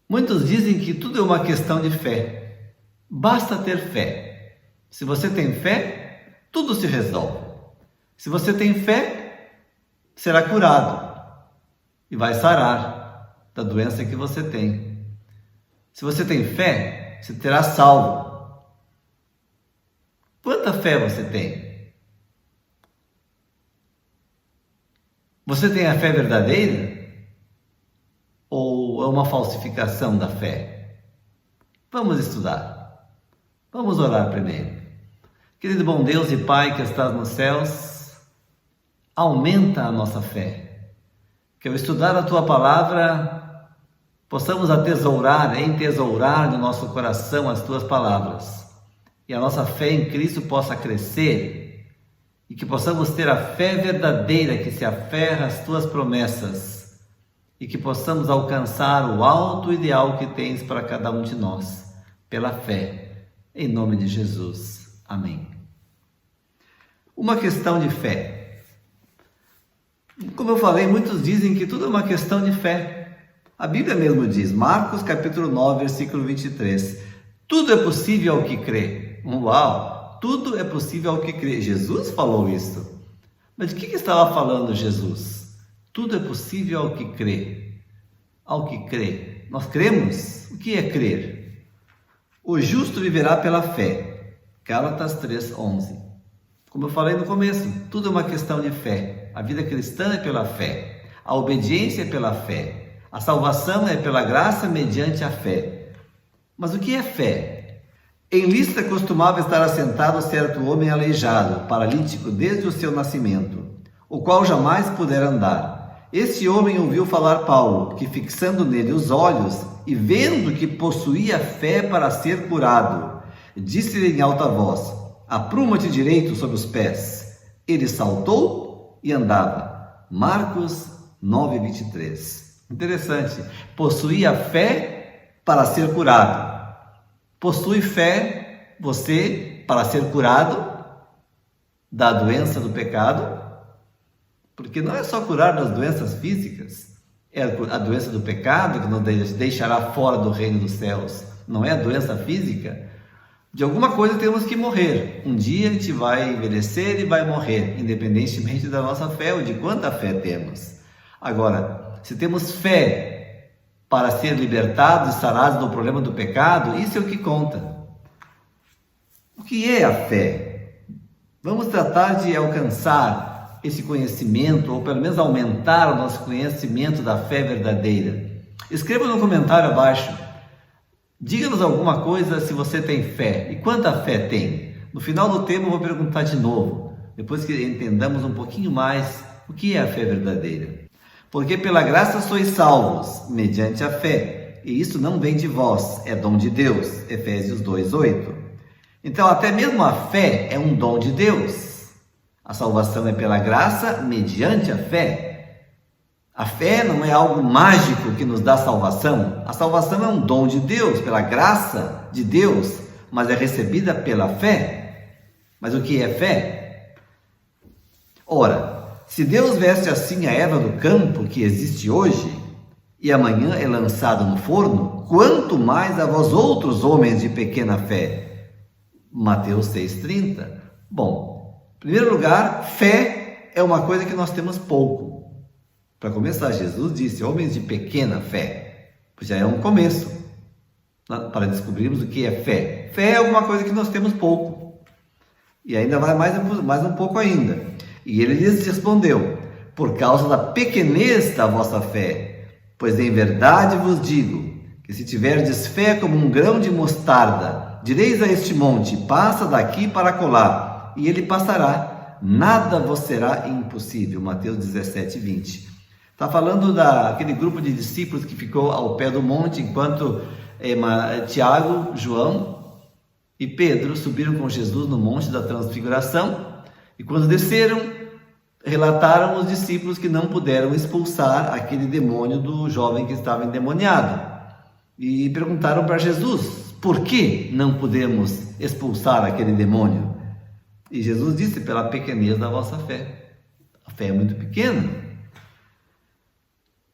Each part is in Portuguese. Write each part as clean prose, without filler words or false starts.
Muitos dizem que tudo é uma questão de fé. Basta ter fé. Se você tem fé, tudo se resolve. Se você tem fé, será curado e vai sarar da doença que você tem. Se você tem fé, você terá salvo. Quanta fé você tem? Você tem a fé verdadeira? Ou é uma falsificação da fé? Vamos estudar. Vamos orar primeiro. Querido bom Deus e Pai que estás nos céus, aumenta a nossa fé. Que ao estudar a Tua palavra, possamos entesourar no nosso coração as Tuas palavras. E a nossa fé em Cristo possa crescer. E que possamos ter a fé verdadeira que se aferra às Tuas promessas. E que possamos alcançar o alto ideal que tens para cada um de nós, pela fé, em nome de Jesus. Amém. Uma questão de fé. Como eu falei, muitos dizem que tudo é uma questão de fé. A Bíblia mesmo diz, Marcos capítulo 9, versículo 23, tudo é possível ao que crê. Uau! Tudo é possível ao que crê. Jesus falou isso. Mas de que estava falando Jesus? Tudo é possível ao que crê. Ao que crê. Nós cremos? O que é crer? O justo viverá pela fé. Gálatas 3:11. Como eu falei no começo, tudo é uma questão de fé. A vida cristã é pela fé. A obediência é pela fé. A salvação é pela graça mediante a fé. Mas o que é fé? Em Listra costumava estar assentado certo homem aleijado, paralítico desde o seu nascimento, o qual jamais pudera andar. Este homem ouviu falar Paulo, que fixando nele os olhos e vendo que possuía fé para ser curado, disse-lhe em alta voz: apruma-te direito sobre os pés. Ele saltou e andava. Marcos 9:23. Interessante. Possuía fé para ser curado. Possui fé você para ser curado da doença do pecado? Porque não é só curar das doenças físicas, é a doença do pecado que nos deixará fora do reino dos céus, não é a doença física. De alguma coisa temos que morrer. Um dia a gente vai envelhecer e vai morrer, independentemente da nossa fé ou de quanta fé temos. Agora, se temos fé para ser libertados e sarados do problema do pecado, isso é o que conta. O que é a fé? Vamos tratar de alcançar esse conhecimento, ou pelo menos aumentar o nosso conhecimento da fé verdadeira. Escreva no comentário abaixo. Diga-nos alguma coisa se você tem fé. E quanta fé tem? No final do tema eu vou perguntar de novo, depois que entendamos um pouquinho mais o que é a fé verdadeira. Porque pela graça sois salvos, mediante a fé. E isso não vem de vós, é dom de Deus. Efésios 2:8. Então até mesmo a fé é um dom de Deus. A salvação é pela graça, mediante a fé. A fé não é algo mágico que nos dá salvação. A salvação é um dom de Deus, pela graça de Deus, mas é recebida pela fé. Mas o que é fé? Ora, se Deus veste assim a erva do campo que existe hoje, e amanhã é lançado no forno, quanto mais a vós outros homens de pequena fé. Mateus 6:30. Bom, em primeiro lugar, fé é uma coisa que nós temos pouco. Para começar, Jesus disse, homens de pequena fé. Já é um começo para descobrirmos o que é fé. Fé é alguma coisa que nós temos pouco. E ainda vai mais um pouco ainda. E ele lhes respondeu, por causa da pequenez da vossa fé. Pois em verdade vos digo, que se tiverdes fé como um grão de mostarda, direis a este monte, passa daqui para acolá, e ele passará, nada vos será impossível. Mateus 17:20. Está falando daquele grupo de discípulos que ficou ao pé do monte, enquanto Tiago, João e Pedro subiram com Jesus no monte da transfiguração, e quando desceram, relataram os discípulos que não puderam expulsar aquele demônio do jovem que estava endemoniado, e perguntaram para Jesus, por que não podemos expulsar aquele demônio? E Jesus disse, pela pequenez da vossa fé. A fé é muito pequena.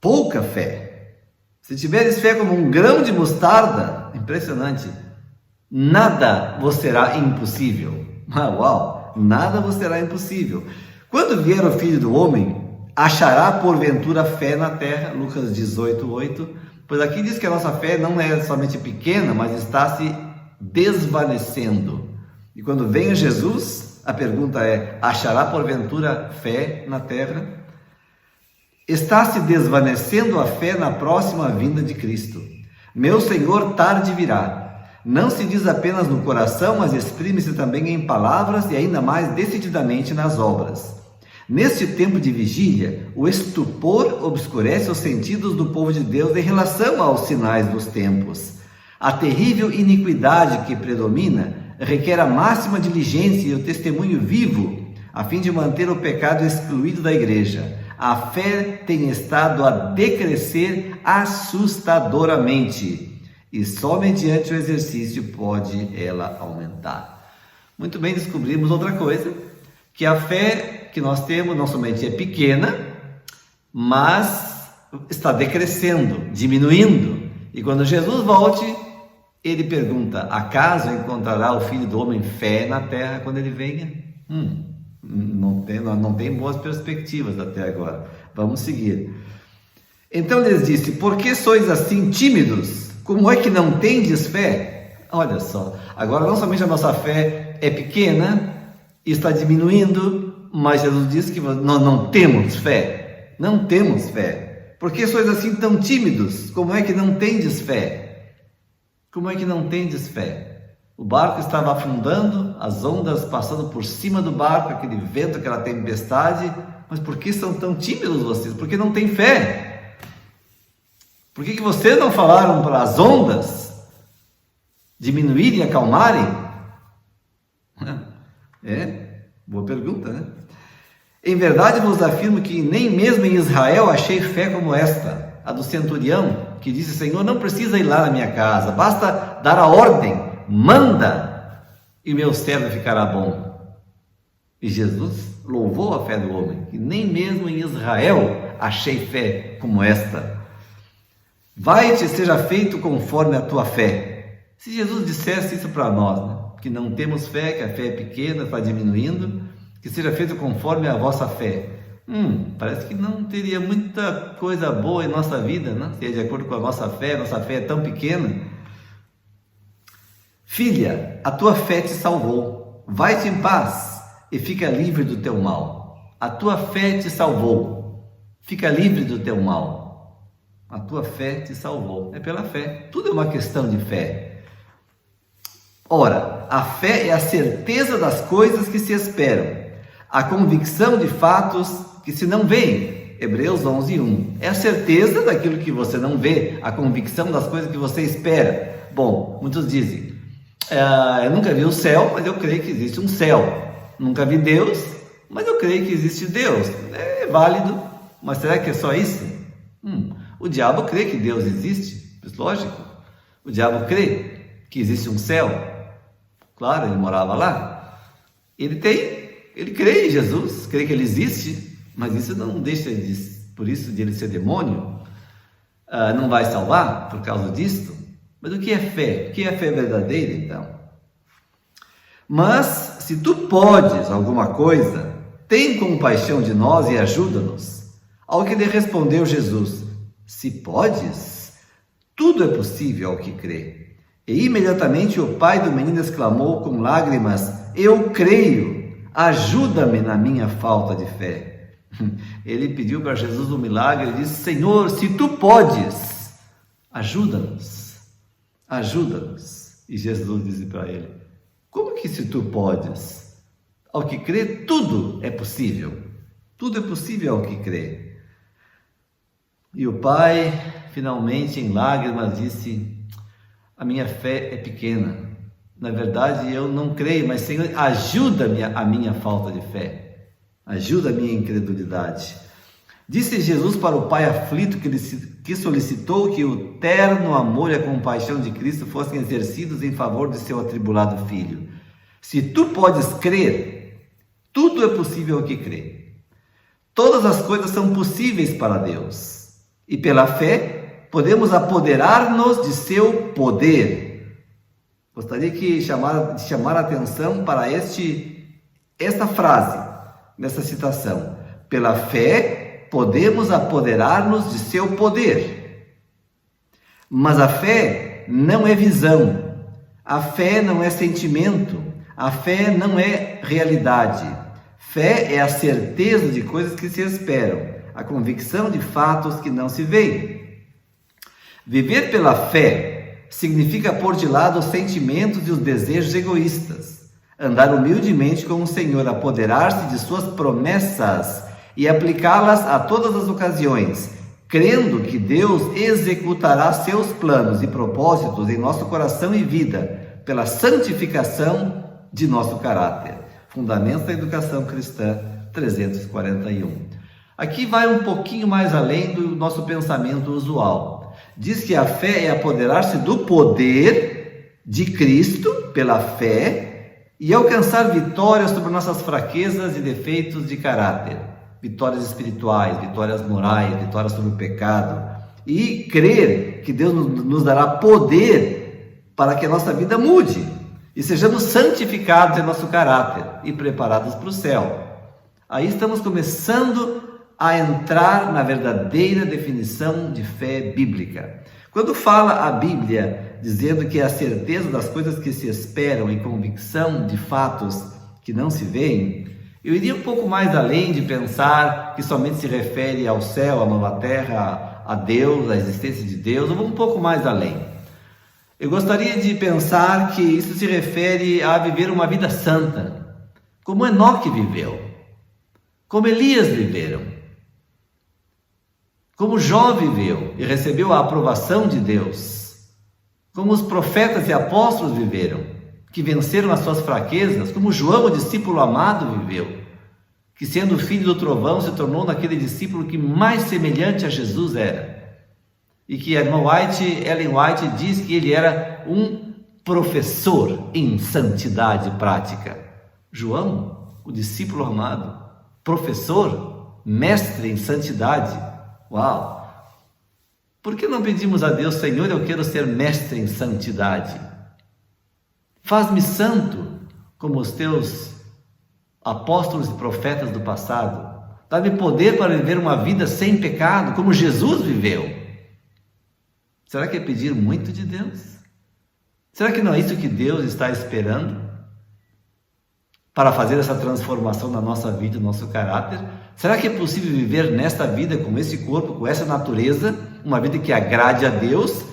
Pouca fé. Se tiveres fé como um grão de mostarda, impressionante, nada vos será impossível. Uau, nada vos será impossível. Quando vier o Filho do Homem, achará porventura fé na terra? Lucas 18:8. Pois aqui diz que a nossa fé não é somente pequena, mas está se desvanecendo. E quando vem Jesus, a pergunta é: achará porventura fé na terra? Está se desvanecendo a fé na próxima vinda de Cristo. Meu Senhor tarde virá. Não se diz apenas no coração, mas exprime-se também em palavras e ainda mais decididamente nas obras. Neste tempo de vigília, o estupor obscurece os sentidos do povo de Deus em relação aos sinais dos tempos. A terrível iniquidade que predomina requer a máxima diligência e o testemunho vivo, a fim de manter o pecado excluído da igreja. A fé tem estado a decrescer assustadoramente, e só mediante o exercício pode ela aumentar. Muito bem, descobrimos outra coisa, que a fé que nós temos não somente é pequena, mas está decrescendo, diminuindo. E quando Jesus volte, ele pergunta: acaso encontrará o Filho do Homem fé na terra quando ele venha? Não tem boas perspectivas até agora. Vamos seguir. Então lhes disse: por que sois assim tímidos? Como é que não tendes fé? Olha só, agora não somente a nossa fé é pequena e está diminuindo, mas Jesus disse que nós não temos fé. Não temos fé. Por que sois assim tão tímidos? Como é que não tendes fé? Como é que não tendes fé? O barco estava afundando, as ondas passando por cima do barco, aquele vento, aquela tempestade. Mas por que são tão tímidos vocês? Por que não têm fé? Por que vocês não falaram para as ondas diminuírem e acalmarem? Boa pergunta, né? Em verdade vos afirmo que nem mesmo em Israel achei fé como esta, a do centurião, que disse: Senhor, não precisa ir lá na minha casa, basta dar a ordem, manda, e meu servo ficará bom. E Jesus louvou a fé do homem, que nem mesmo em Israel achei fé como esta. Vai-te, seja feito conforme a tua fé. Se Jesus dissesse isso para nós, né? Que não temos fé, que a fé é pequena, está diminuindo, que seja feito conforme a vossa fé. Parece que não teria muita coisa boa em nossa vida, né? Se é de acordo com a nossa fé é tão pequena. Filha, a tua fé te salvou. Vai-te em paz e fica livre do teu mal. A tua fé te salvou. Fica livre do teu mal. A tua fé te salvou. É pela fé. Tudo é uma questão de fé. Ora, a fé é a certeza das coisas que se esperam, a convicção de fatos que se não veem. Hebreus 11:1. É a certeza daquilo que você não vê, a convicção das coisas que você espera. Bom, muitos dizem: eu nunca vi o céu, mas eu creio que existe um céu. Nunca vi Deus, mas eu creio que existe Deus. É válido, mas será que é só isso? O diabo crê que Deus existe, lógico. O diabo crê que existe um céu. Claro, ele morava lá. Ele crê em Jesus, crê que ele existe, mas isso não deixa por isso de ele ser demônio. Não vai salvar por causa disso. Mas o que é fé? O que é fé verdadeira, então? Mas, se tu podes alguma coisa, tem compaixão de nós e ajuda-nos. Ao que lhe respondeu Jesus: se podes, tudo é possível ao que crê. E imediatamente o pai do menino exclamou com lágrimas: eu creio, ajuda-me na minha falta de fé. Ele pediu para Jesus um milagre e disse: Senhor, se tu podes, ajuda-nos, ajuda-nos. E Jesus disse para ele: como que se tu podes? Ao que crê, tudo é possível. Tudo é possível ao que crê. E o pai, finalmente, em lágrimas, disse: a minha fé é pequena. Na verdade, eu não creio, mas Senhor, ajuda-me a minha falta de fé. Ajuda a minha incredulidade. Disse Jesus para o pai aflito que solicitou que o terno amor e a compaixão de Cristo fossem exercidos em favor de seu atribulado filho: se tu podes crer, tudo é possível ao que crê. Todas as coisas são possíveis para Deus. E pela fé, podemos apoderar-nos de seu poder. Gostaria de chamar a atenção para esta frase, nessa citação. Pela fé, podemos apoderar-nos de seu poder. Mas a fé não é visão, a fé não é sentimento, a fé não é realidade. Fé é a certeza de coisas que se esperam, a convicção de fatos que não se veem. Viver pela fé significa pôr de lado os sentimentos e os desejos egoístas, andar humildemente com o Senhor, apoderar-se de suas promessas e aplicá-las a todas as ocasiões, crendo que Deus executará seus planos e propósitos em nosso coração e vida, pela santificação de nosso caráter. Fundamentos da Educação Cristã 341. Aqui vai um pouquinho mais além do nosso pensamento usual. Diz que a fé é apoderar-se do poder de Cristo pela fé e alcançar vitórias sobre nossas fraquezas e defeitos de caráter. Vitórias espirituais, vitórias morais, vitórias sobre o pecado. E crer que Deus nos dará poder para que a nossa vida mude e sejamos santificados em nosso caráter e preparados para o céu. Aí estamos começando a entrar na verdadeira definição de fé bíblica. Quando fala a Bíblia dizendo que é a certeza das coisas que se esperam e convicção de fatos que não se veem, eu iria um pouco mais além de pensar que somente se refere ao céu, à nova terra, a Deus, à existência de Deus. Eu vou um pouco mais além. Eu gostaria de pensar que isso se refere a viver uma vida santa, como Enoque viveu, como Elias viveram, como Jó viveu e recebeu a aprovação de Deus, como os profetas e apóstolos viveram, que venceram as suas fraquezas, como João, o discípulo amado, viveu, que sendo filho do trovão se tornou naquele discípulo que mais semelhante a Jesus era, e que a irmã Ellen White diz que ele era um professor em santidade prática. João, o discípulo amado, professor, mestre em santidade. Uau! Por que não pedimos a Deus, Senhor, eu quero ser mestre em santidade? Faz-me santo como os teus apóstolos e profetas do passado. Dá-me poder para viver uma vida sem pecado, como Jesus viveu. Será que é pedir muito de Deus? Será que não é isso que Deus está esperando para fazer essa transformação na nossa vida, no nosso caráter? Será que é possível viver nesta vida, com esse corpo, com essa natureza, uma vida que agrade a Deus?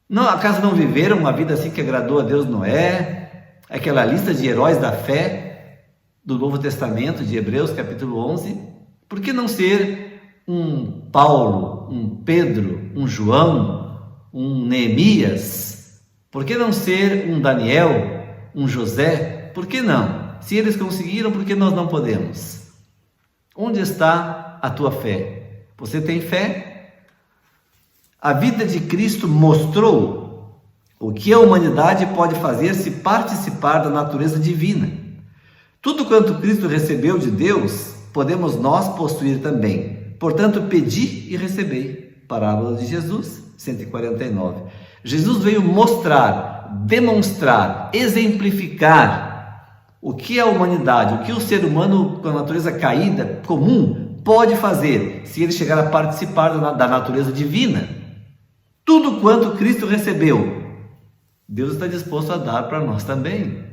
Não, acaso não viveram uma vida assim que agradou a Deus Noé? Aquela lista de heróis da fé do Novo Testamento, de Hebreus capítulo 11? Por que não ser um Paulo, um Pedro, um João, um Neemias? Por que não ser um Daniel, um José? Por que não? Se eles conseguiram, por que nós não podemos? Onde está a tua fé? Você tem fé? A vida de Cristo mostrou o que a humanidade pode fazer se participar da natureza divina. Tudo quanto Cristo recebeu de Deus, podemos nós possuir também. Portanto, pedi e recebei. Parábola de Jesus, 149. Jesus veio mostrar, demonstrar, exemplificar o que a humanidade, o que o ser humano com a natureza caída, comum, pode fazer se ele chegar a participar da natureza divina. Tudo quanto Cristo recebeu, Deus está disposto a dar para nós também.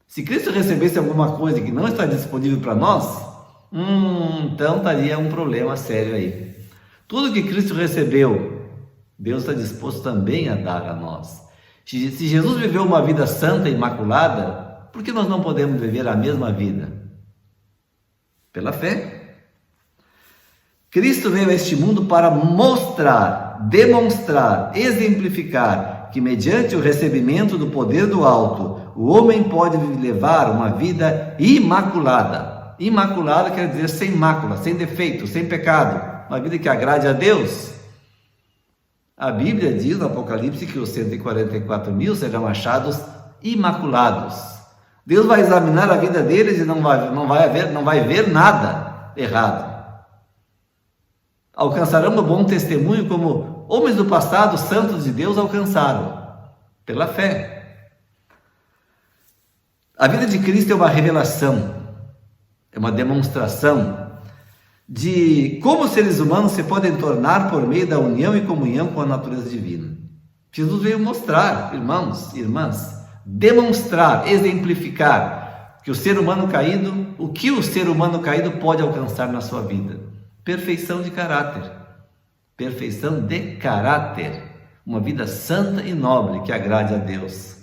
Se Cristo recebesse alguma coisa que não está disponível para nós, então estaria um problema sério aí. Tudo que Cristo recebeu, Deus está disposto também a dar a nós. Se Jesus viveu uma vida santa e imaculada, por que nós não podemos viver a mesma vida? Pela fé. Cristo veio a este mundo para mostrar, demonstrar, exemplificar que mediante o recebimento do poder do alto, o homem pode levar uma vida imaculada. Imaculada quer dizer sem mácula, sem defeito, sem pecado. Uma vida que agrade a Deus. A Bíblia diz no Apocalipse que os 144.000 serão achados imaculados. Deus vai examinar a vida deles e não vai ver nada errado. alcançarão um bom testemunho como homens do passado, santos de Deus, alcançaram, pela fé. A vida de Cristo é uma revelação, é uma demonstração de como os seres humanos se podem tornar por meio da união e comunhão com a natureza divina. Jesus veio mostrar, irmãos e irmãs, demonstrar, exemplificar que o ser humano caído, o que o ser humano caído pode alcançar na sua vida. Perfeição de caráter. Perfeição de caráter. Uma vida santa e nobre que agrade a Deus.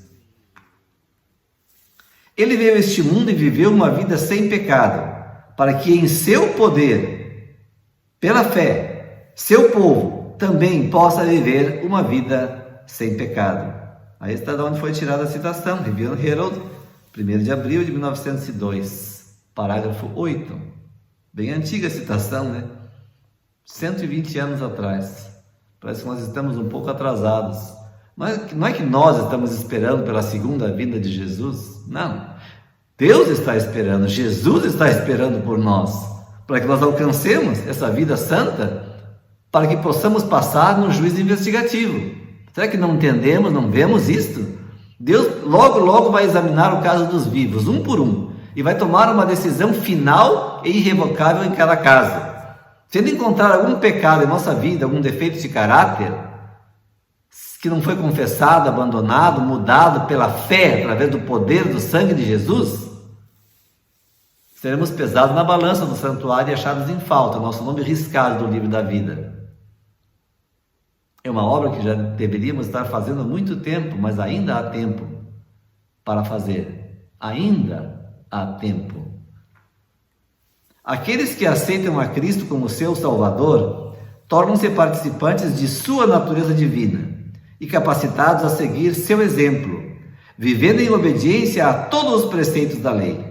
Ele veio a este mundo e viveu uma vida sem pecado, para que em seu poder, pela fé, seu povo também possa viver uma vida sem pecado. Aí está de onde foi tirada a citação, Review Herald, 1 de abril de 1902, parágrafo 8. Bem antiga a citação, né? 120 anos atrás. Parece que nós estamos um pouco atrasados. Mas não é que nós estamos esperando pela segunda vinda de Jesus. Não. Deus está esperando, Jesus está esperando por nós, para que nós alcancemos essa vida santa, para que possamos passar no juízo investigativo. Será que não entendemos, não vemos isto? Deus logo vai examinar o caso dos vivos, um por um, e vai tomar uma decisão final e irrevogável em cada caso. Se ele encontrar algum pecado em nossa vida, algum defeito de caráter, que não foi confessado, abandonado, mudado pela fé, através do poder do sangue de Jesus, seremos pesados na balança do santuário e achados em falta, nosso nome riscado do livro da vida. É uma obra que já deveríamos estar fazendo há muito tempo, mas ainda há tempo para fazer. Ainda há tempo. Aqueles que aceitam a Cristo como seu Salvador tornam-se participantes de sua natureza divina e capacitados a seguir seu exemplo, vivendo em obediência a todos os preceitos da lei.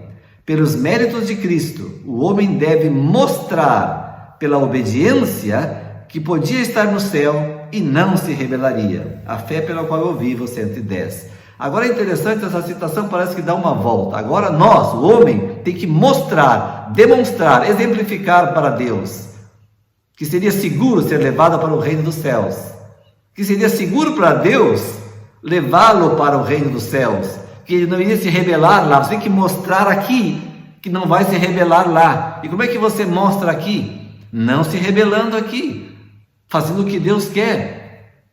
Pelos méritos de Cristo, o homem deve mostrar, pela obediência, que podia estar no céu e não se rebelaria. A fé pela qual eu vivo, 110. Agora é interessante, essa citação parece que dá uma volta. Agora nós, o homem, tem que mostrar, demonstrar, exemplificar para Deus que seria seguro ser levado para o reino dos céus, que seria seguro para Deus levá-lo para o reino dos céus, que ele não iria se rebelar lá. Você tem que mostrar aqui que não vai se rebelar lá. E como é que você mostra aqui? Não se rebelando aqui, fazendo o que Deus quer,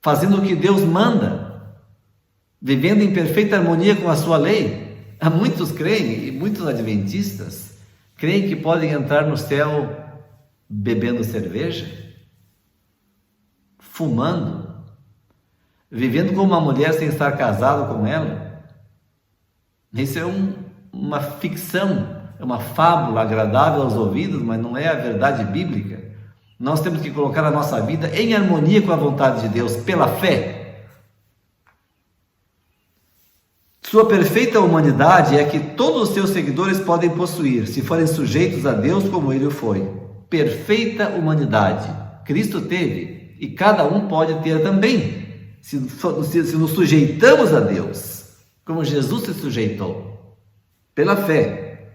fazendo o que Deus manda, vivendo em perfeita harmonia com a sua lei. Há muitos creem, e muitos adventistas creem que podem entrar no céu bebendo cerveja, fumando, vivendo como uma mulher sem estar casado com ela. Isso é uma ficção, é uma fábula agradável aos ouvidos, mas não é a verdade bíblica. Nós temos que colocar a nossa vida em harmonia com a vontade de Deus, pela fé. Sua perfeita humanidade é que todos os seus seguidores podem possuir, se forem sujeitos a Deus como ele o foi. Perfeita humanidade. Cristo teve, e cada um pode ter também, se nos sujeitamos a Deus, como Jesus se sujeitou, pela fé.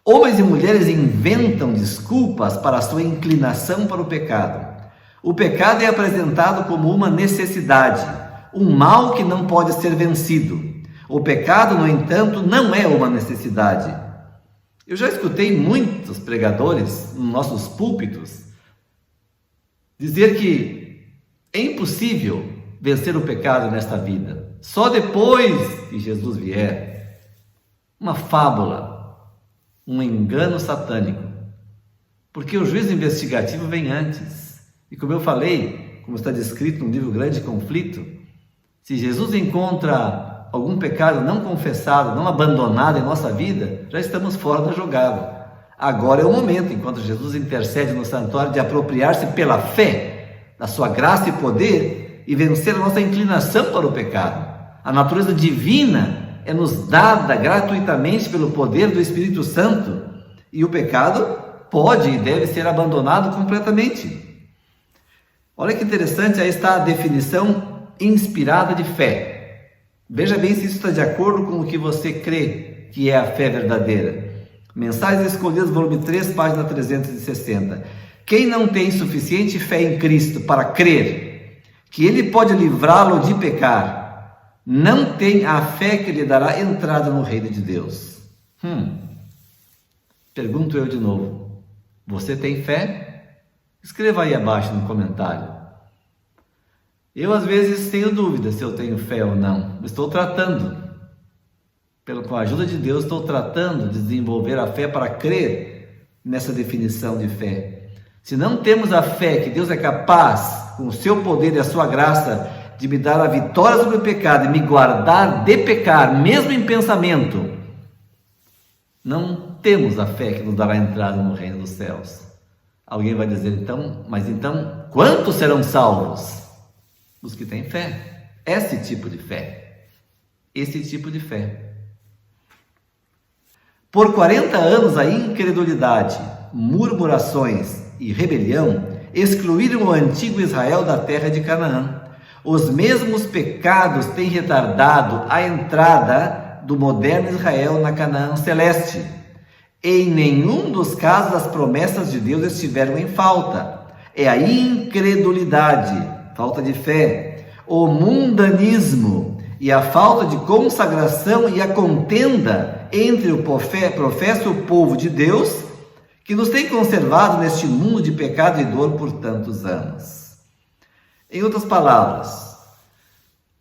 Homens e mulheres inventam desculpas para a sua inclinação para o pecado. O pecado é apresentado como uma necessidade, um mal que não pode ser vencido. O pecado, no entanto, não é uma necessidade. Eu já escutei muitos pregadores nos nossos púlpitos dizer que é impossível vencer o pecado nesta vida, só depois que Jesus vier. Uma fábula, um engano satânico, porque o juízo investigativo vem antes. E como eu falei, como está descrito no livro Grande Conflito, se Jesus encontra algum pecado não confessado, não abandonado em nossa vida, já estamos fora da jogada. Agora é o momento, enquanto Jesus intercede no santuário, de apropriar-se pela fé da sua graça e poder e vencer a nossa inclinação para o pecado. A natureza divina é nos dada gratuitamente pelo poder do Espírito Santo, e o pecado pode e deve ser abandonado completamente. Olha que interessante, aí está a definição inspirada de fé. Veja bem se isso está de acordo com o que você crê que é a fé verdadeira. Mensagens Escolhidas, volume 3, página 360. Quem não tem suficiente fé em Cristo para crer que Ele pode livrá-lo de pecar, não tem a fé que lhe dará entrada no reino de Deus. Pergunto eu de novo, você tem fé? Escreva aí abaixo no comentário. Eu às vezes tenho dúvida se eu tenho fé ou não. Estou tratando. Com a ajuda de Deus, estou tratando de desenvolver a fé para crer nessa definição de fé. Se não temos a fé que Deus é capaz, com o seu poder e a sua graça, de me dar a vitória sobre o pecado e me guardar de pecar, mesmo em pensamento, não temos a fé que nos dará entrada no reino dos céus. Alguém vai dizer então, mas então, quantos serão salvos? Os que têm fé. Esse tipo de fé. Esse tipo de fé. Por 40 anos a incredulidade, murmurações e rebelião excluíram o antigo Israel da terra de Canaã. Os mesmos pecados têm retardado a entrada do moderno Israel na Canaã celeste. Em nenhum dos casos as promessas de Deus estiveram em falta. É a incredulidade, falta de fé, o mundanismo e a falta de consagração e a contenda entre o professo povo de Deus que nos tem conservado neste mundo de pecado e dor por tantos anos. Em outras palavras,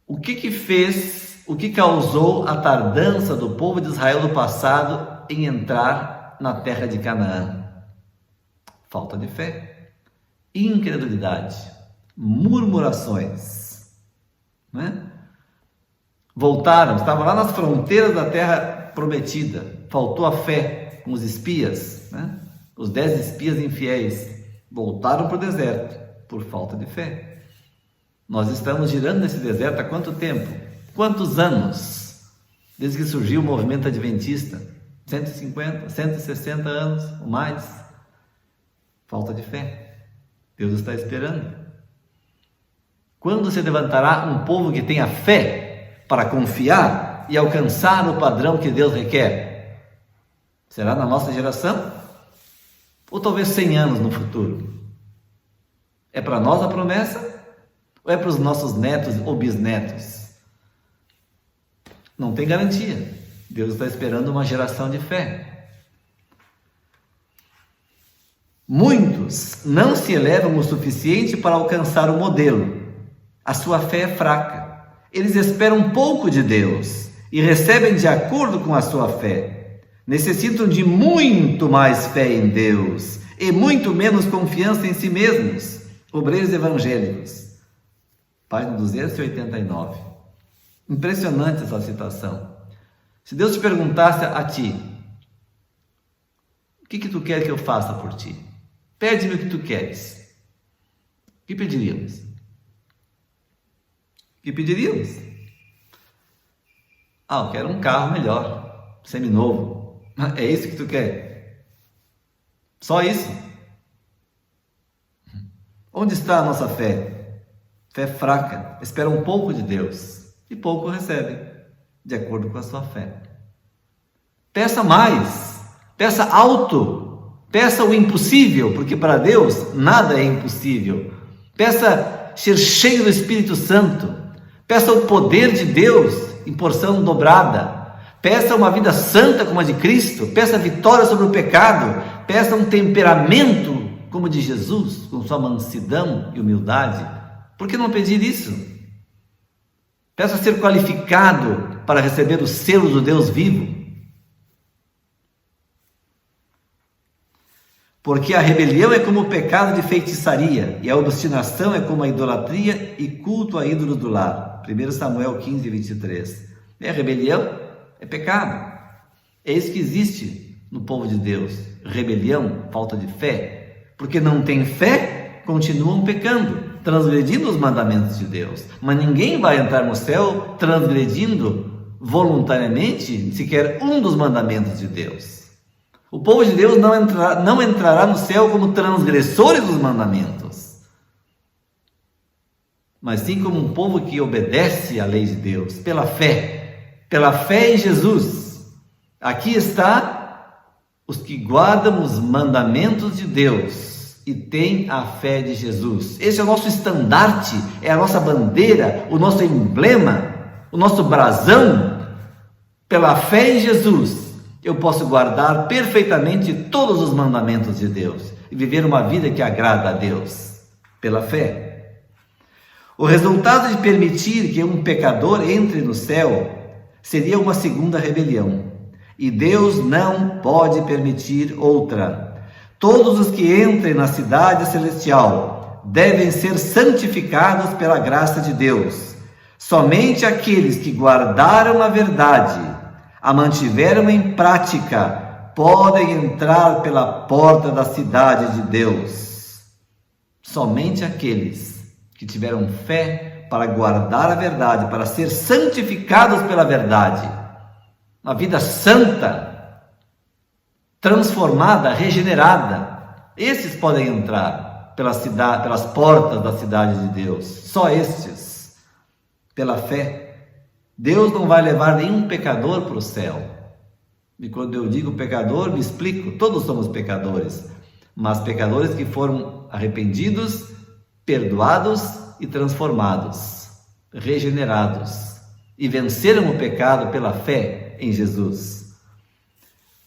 o que causou a tardança do povo de Israel do passado em entrar na terra de Canaã? Falta de fé, incredulidade, murmurações, né? Voltaram, estavam lá nas fronteiras da terra prometida, faltou a fé com os espias, né? Os 10 espias infiéis voltaram para o deserto por falta de fé. Nós estamos girando nesse deserto há quanto tempo? Quantos anos? Desde que surgiu o movimento adventista? 150, 160 anos ou mais? Falta de fé. Deus está esperando. Quando se levantará um povo que tenha fé para confiar e alcançar o padrão que Deus requer? Será na nossa geração? Ou talvez 100 anos no futuro? É para nós a promessa? Ou é para os nossos netos ou bisnetos? Não tem garantia. Deus está esperando uma geração de fé. Muitos não se elevam o suficiente para alcançar o modelo. A sua fé é fraca. Eles esperam pouco de Deus e recebem de acordo com a sua fé. Necessitam de muito mais fé em Deus e muito menos confiança em si mesmos. Obreiros evangélicos, página 289. Impressionante essa citação. Se Deus te perguntasse a ti, o que tu quer que eu faça por ti? Pede-me o que tu queres. O que pediríamos? O que pediríamos? Eu quero um carro melhor, seminovo. É isso que tu quer? Só isso? Onde está a nossa fé? Fé fraca, espera um pouco de Deus e pouco recebe, de acordo com a sua fé. Peça mais, peça alto, peça o impossível, porque para Deus nada é impossível. Peça ser cheio do Espírito Santo, peça o poder de Deus em porção dobrada, peça uma vida santa como a de Cristo, peça vitória sobre o pecado, peça um temperamento como o de Jesus, com sua mansidão e humildade. Por que não pedir isso? Peça ser qualificado para receber o selo do Deus vivo. Porque a rebelião é como o pecado de feitiçaria, e a obstinação é como a idolatria e culto a ídolos do lar. 1 Samuel 15, 23. A rebelião é pecado. É isso que existe no povo de Deus. Rebelião, falta de fé. Porque não tem fé, continuam pecando, transgredindo os mandamentos de Deus. Mas ninguém vai entrar no céu transgredindo voluntariamente sequer um dos mandamentos de Deus. O povo de Deus não entrará no céu como transgressores dos mandamentos, mas sim como um povo que obedece à lei de Deus, pela fé em Jesus. Aqui está os que guardam os mandamentos de Deus e têm a fé de Jesus. Esse é o nosso estandarte, é a nossa bandeira, o nosso emblema, o nosso brasão. Pela fé em Jesus, eu posso guardar perfeitamente todos os mandamentos de Deus e viver uma vida que agrada a Deus, pela fé. O resultado de permitir que um pecador entre no céu seria uma segunda rebelião. E Deus não pode permitir outra. Todos os que entrem na cidade celestial devem ser santificados pela graça de Deus. Somente aqueles que guardaram a verdade, a mantiveram em prática, podem entrar pela porta da cidade de Deus. Somente aqueles que tiveram fé para guardar a verdade, para ser santificados pela verdade, uma vida santa, transformada, regenerada, esses podem entrar pelas portas da cidade de Deus. Só estes, pela fé. Deus não vai levar nenhum pecador para o céu. E quando eu digo pecador, me explico, todos somos pecadores, mas pecadores que foram arrependidos, perdoados e transformados, regenerados, e venceram o pecado pela fé em Jesus.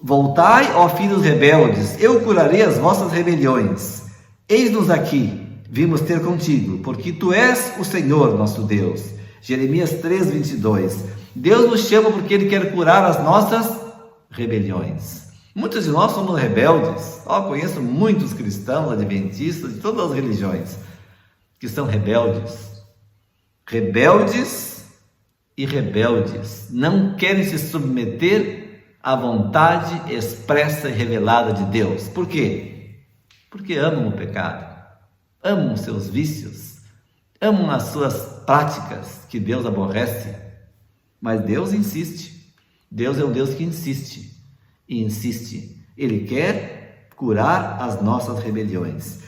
Voltai, ó filhos rebeldes, eu curarei as vossas rebeliões. Eis-nos aqui, vimos ter contigo, porque tu és o Senhor nosso Deus. Jeremias 3:22. Deus nos chama porque Ele quer curar as nossas rebeliões. Muitos de nós somos rebeldes. Conheço muitos cristãos, adventistas, de todas as religiões, que são rebeldes. Rebeldes e rebeldes, não querem se submeter à vontade expressa e revelada de Deus. Por quê? Porque amam o pecado, amam os seus vícios, amam as suas práticas que Deus aborrece. Mas Deus insiste. Deus é um Deus que insiste e insiste. Ele quer curar as nossas rebeliões.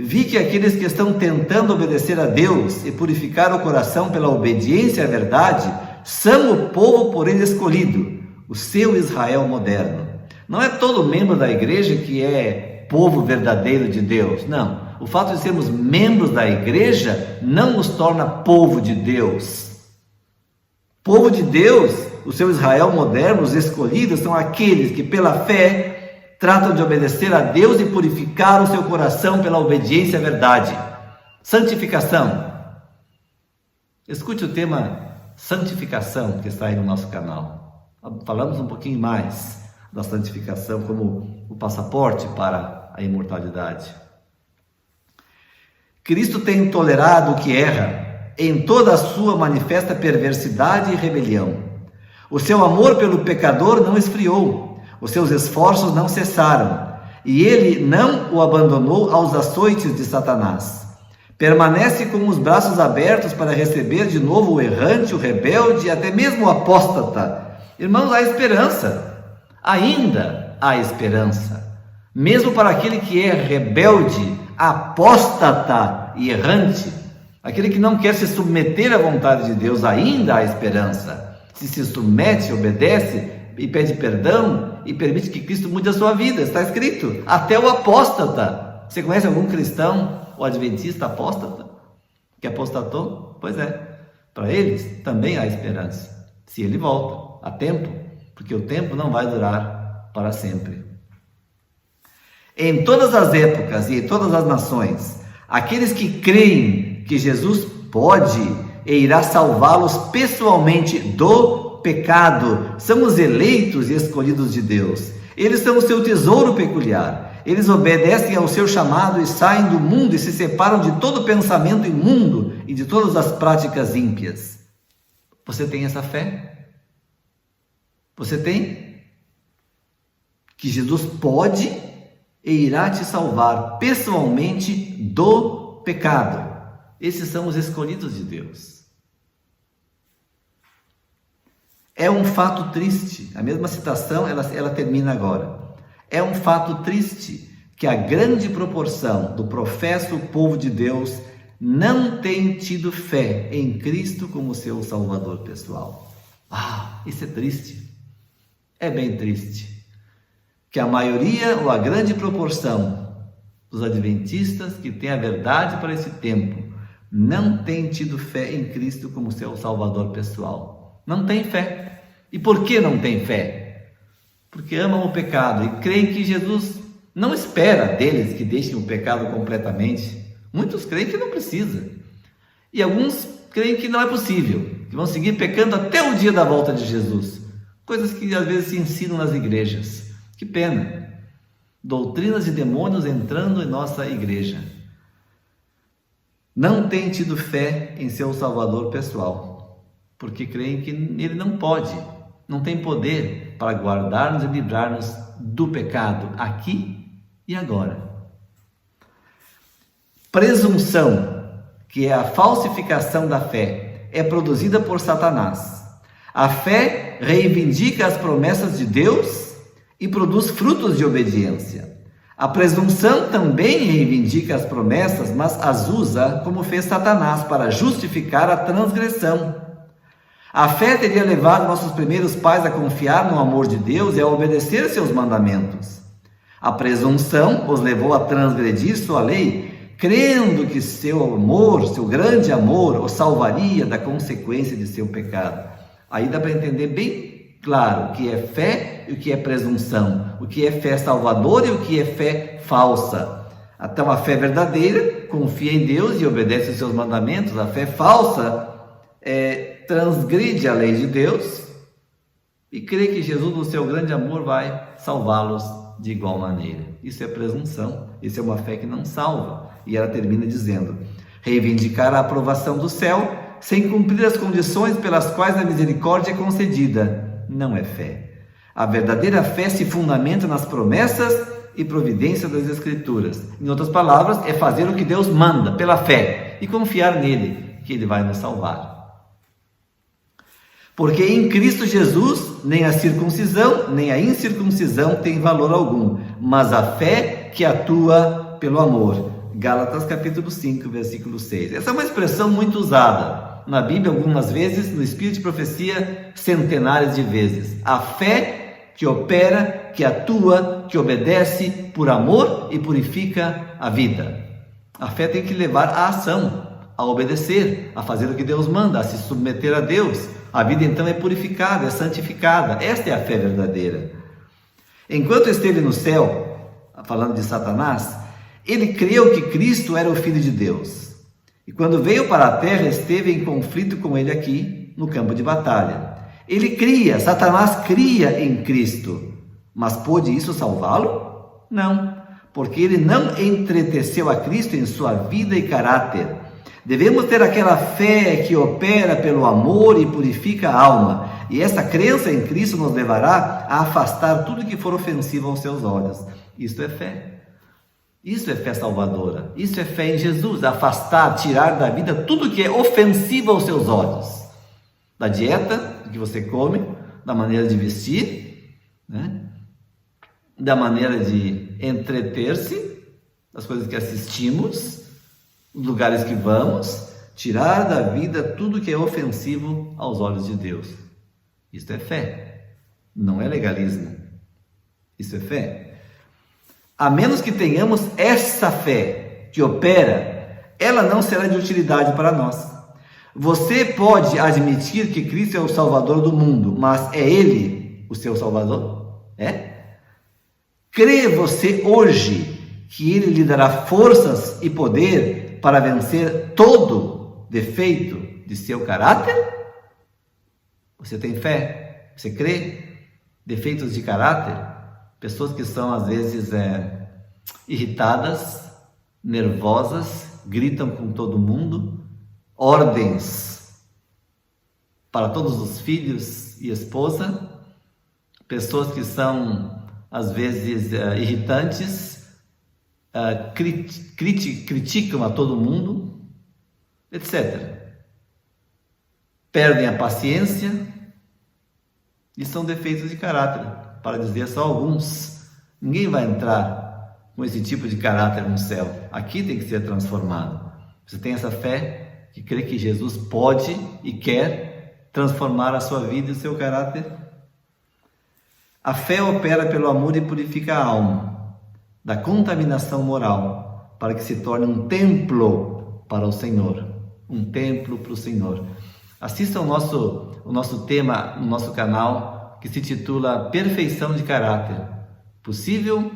Vi que aqueles que estão tentando obedecer a Deus e purificar o coração pela obediência à verdade são o povo por Ele escolhido, o seu Israel moderno. Não é todo membro da igreja que é povo verdadeiro de Deus, não. O fato de sermos membros da igreja não nos torna povo de Deus. Povo de Deus, o seu Israel moderno, os escolhidos, são aqueles que pela fé tratam de obedecer a Deus e purificar o seu coração pela obediência à verdade. Santificação. Escute o tema santificação que está aí no nosso canal. Falamos um pouquinho mais da santificação como o passaporte para a imortalidade. Cristo tem tolerado o que erra em toda a sua manifesta perversidade e rebelião. O seu amor pelo pecador não esfriou. Os seus esforços não cessaram, e ele não o abandonou aos açoites de Satanás. Permanece com os braços abertos para receber de novo o errante, o rebelde e até mesmo o apóstata. Irmãos, há esperança, ainda há esperança. Mesmo para aquele que é rebelde, apóstata e errante, aquele que não quer se submeter à vontade de Deus, ainda há esperança. Se submete, obedece e pede perdão e permite que Cristo mude a sua vida. Está escrito, até o apóstata. Você conhece algum cristão, o adventista apóstata, que apostatou? Pois é, para eles também há esperança, se ele volta a tempo, porque o tempo não vai durar para sempre. Em todas as épocas e em todas as nações, aqueles que creem que Jesus pode e irá salvá-los pessoalmente do pecado, são os eleitos e escolhidos de Deus. Eles são o seu tesouro peculiar. Eles obedecem ao seu chamado e saem do mundo e se separam de todo pensamento imundo e de todas as práticas ímpias. Você tem essa fé? Você tem? Que Jesus pode e irá te salvar pessoalmente do pecado. Esses são os escolhidos de Deus. É um fato triste, a mesma citação ela termina agora. É um fato triste que a grande proporção do professo povo de Deus não tem tido fé em Cristo como seu Salvador pessoal. Isso é triste, é bem triste. que a maioria ou a grande proporção dos adventistas que têm a verdade para esse tempo não tem tido fé em Cristo como seu Salvador pessoal. Não tem fé. E por que não tem fé? Porque amam o pecado e creem que Jesus não espera deles que deixem o pecado completamente. Muitos creem que não precisa. E alguns creem que não é possível, que vão seguir pecando até o dia da volta de Jesus. Coisas que às vezes se ensinam nas igrejas. Que pena. Doutrinas de demônios entrando em nossa igreja. Não têm tido fé em seu Salvador pessoal, porque creem que ele não pode, não tem poder para guardar-nos e livrar-nos do pecado aqui e agora. Presunção, que é a falsificação da fé, é produzida por Satanás. A fé reivindica as promessas de Deus e produz frutos de obediência. A presunção também reivindica as promessas, mas as usa como fez Satanás para justificar a transgressão. A fé teria levado nossos primeiros pais a confiar no amor de Deus e a obedecer seus mandamentos. A presunção os levou a transgredir sua lei, crendo que seu amor, seu grande amor, os salvaria da consequência de seu pecado. Aí dá para entender bem claro o que é fé e o que é presunção, o que é fé salvadora e o que é fé falsa. Então a fé verdadeira confia em Deus e obedece os seus mandamentos. A fé falsa transgride a lei de Deus e crê que Jesus, no seu grande amor, vai salvá-los de igual maneira. Isso é presunção, isso é uma fé que não salva. E ela termina dizendo: reivindicar a aprovação do céu sem cumprir as condições pelas quais a misericórdia é concedida não é fé. A verdadeira fé se fundamenta nas promessas e providência das Escrituras. Em outras palavras, é fazer o que Deus manda pela fé e confiar nele, que ele vai nos salvar. Porque em Cristo Jesus, nem a circuncisão, nem a incircuncisão tem valor algum, mas a fé que atua pelo amor. Gálatas capítulo 5, versículo 6. Essa é uma expressão muito usada na Bíblia, algumas vezes, no Espírito de Profecia, centenares de vezes. A fé que opera, que atua, que obedece por amor e purifica a vida. A fé tem que levar à ação, a obedecer, a fazer o que Deus manda, a se submeter a Deus. A vida então é purificada, é santificada. Esta é a fé verdadeira. Enquanto esteve no céu, falando de Satanás, ele creu que Cristo era o Filho de Deus. E quando veio para a terra, esteve em conflito com ele aqui, no campo de batalha. Ele cria, Satanás cria em Cristo, mas pôde isso salvá-lo? Não, porque ele não entreteceu a Cristo em sua vida e caráter. Devemos ter aquela fé que opera pelo amor e purifica a alma. E essa crença em Cristo nos levará a afastar tudo que for ofensivo aos seus olhos. Isto é fé. Isso é fé salvadora, isso é fé em Jesus, afastar, tirar da vida tudo que é ofensivo aos seus olhos, da dieta, do que você come, da maneira de vestir, né? Da maneira de entreter-se, das coisas que assistimos, os lugares que vamos, tirar da vida tudo que é ofensivo aos olhos de Deus. Isso é fé, não é legalismo, isso é fé. A menos que tenhamos essa fé que opera, ela não será de utilidade para nós. Você pode admitir que Cristo é o Salvador do mundo, mas é Ele o seu Salvador? É? Crê você hoje que Ele lhe dará forças e poder para vencer todo defeito de seu caráter? Você tem fé? Você crê? Defeitos de caráter? Pessoas que são às vezes irritadas, nervosas, gritam com todo mundo, ordens para todos os filhos e esposa, pessoas que são às vezes irritantes, criticam a todo mundo, etc. Perdem a paciência e são defeitos de caráter, para dizer só alguns. Ninguém vai entrar com esse tipo de caráter no céu. Aqui tem que ser transformado. Você tem essa fé que crê que Jesus pode e quer transformar a sua vida e o seu caráter? A fé opera pelo amor e purifica a alma da contaminação moral, para que se torne um templo para o Senhor. Um templo para o Senhor. Assista o nosso tema no nosso canal, que se titula Perfeição de Caráter, Possível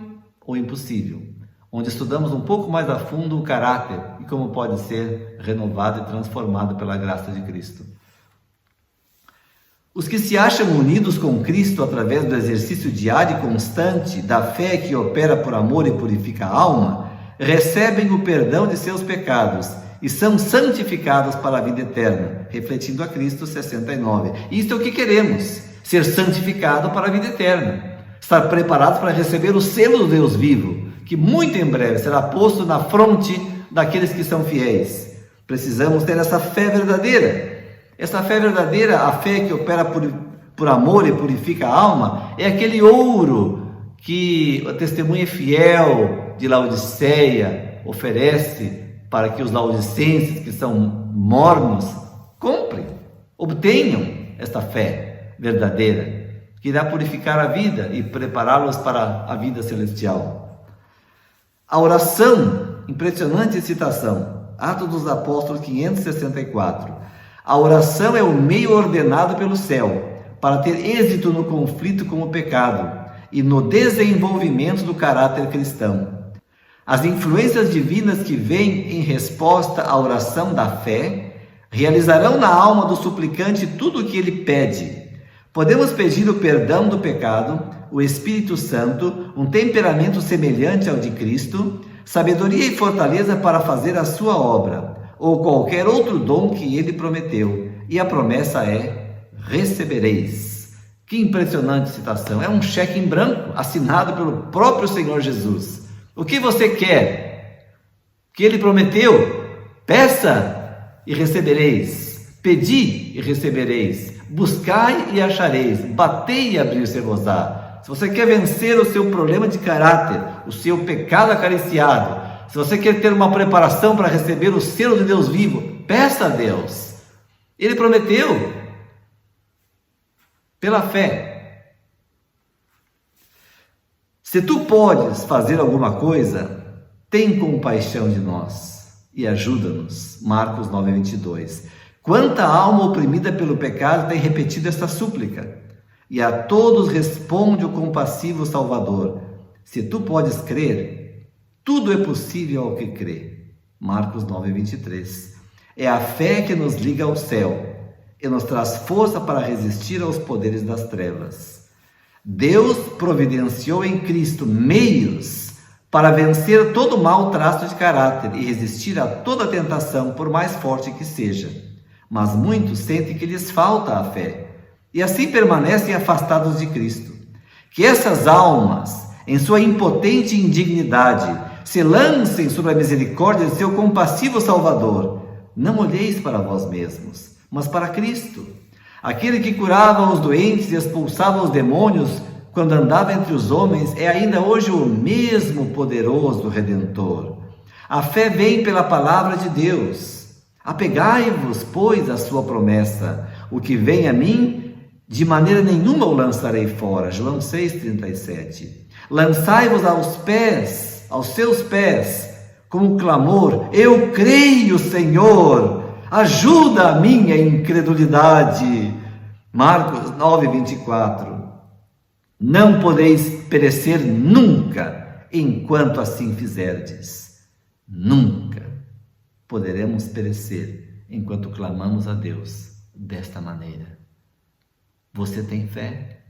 ou Impossível? Onde estudamos um pouco mais a fundo o caráter e como pode ser renovado e transformado pela graça de Cristo. Os que se acham unidos com Cristo através do exercício diário e constante da fé que opera por amor e purifica a alma, recebem o perdão de seus pecados e são santificados para a vida eterna, refletindo a Cristo 69. Isto é o que queremos, ser santificado para a vida eterna, estar preparados para receber o selo do Deus vivo, que muito em breve será posto na fronte daqueles que são fiéis. Precisamos ter essa fé verdadeira. Essa fé verdadeira, a fé que opera por amor e purifica a alma, é aquele ouro que a testemunha fiel de Laodiceia oferece para que os laodicenses, que são mornos, comprem, obtenham esta fé verdadeira, que irá purificar a vida e prepará-los para a vida celestial. A oração, impressionante citação, Atos dos Apóstolos 564. A oração é o meio ordenado pelo céu para ter êxito no conflito com o pecado e no desenvolvimento do caráter cristão. As influências divinas que vêm em resposta à oração da fé realizarão na alma do suplicante tudo o que ele pede. Podemos pedir o perdão do pecado, o Espírito Santo, um temperamento semelhante ao de Cristo, sabedoria e fortaleza para fazer a sua obra, ou qualquer outro dom que ele prometeu. E a promessa é: recebereis. Que impressionante citação! É um cheque em branco, assinado pelo próprio Senhor Jesus. O que você quer? O que ele prometeu? Peça e recebereis. Pedi e recebereis. Buscai e achareis. Batei e abrir-se-vos-á. Se você quer vencer o seu problema de caráter, o seu pecado acariciado, se você quer ter uma preparação para receber o selo de Deus vivo, peça a Deus. Ele prometeu. Pela fé. Se tu podes fazer alguma coisa, tem compaixão de nós e ajuda-nos. Marcos 9:22. Quanta alma oprimida pelo pecado tem repetido esta súplica? E a todos responde o compassivo Salvador: se tu podes crer, tudo é possível ao que crê. Marcos 9:23. É a fé que nos liga ao céu e nos traz força para resistir aos poderes das trevas. Deus providenciou em Cristo meios para vencer todo mau traço de caráter e resistir a toda tentação, por mais forte que seja. Mas muitos sentem que lhes falta a fé e assim permanecem afastados de Cristo. Que essas almas, em sua impotente indignidade, se lancem sobre a misericórdia de seu compassivo Salvador. Não olheis para vós mesmos, mas para Cristo, aquele que curava os doentes e expulsava os demônios quando andava entre os homens, é ainda hoje o mesmo poderoso Redentor. A fé vem pela palavra de Deus. Apegai-vos, pois, à sua promessa. O que vem a mim, de maneira nenhuma o lançarei fora. João 6,37. Lançai-vos aos seus pés, com o clamor: eu creio, Senhor, ajuda a minha incredulidade. Marcos 9:24. Não podeis perecer nunca, enquanto assim fizerdes. Nunca poderemos perecer enquanto clamamos a Deus desta maneira. Você tem fé?